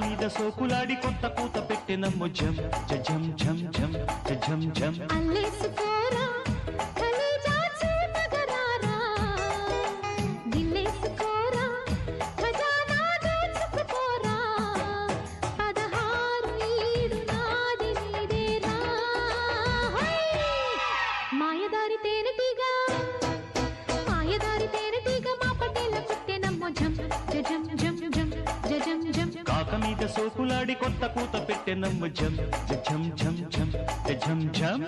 మీద సోకులాడి కొత్త కూత పెట్టెనమ్ము జం జం జం జం జం జం అల్లేసుకోరా కలేజా చేమగరారా దిల్లేసుకోరా ఖజానా దోచుకుపోరా 16 ఈడు నాది నీదేరా మాయదారి తేనెటీగా మా పటేల పుట్టెనమ్ము జం జం జం జం జం జం కాక మీద సోకులాడి కొత్త కూత పెట్టెనమ్ము జం జం జం జం జం జం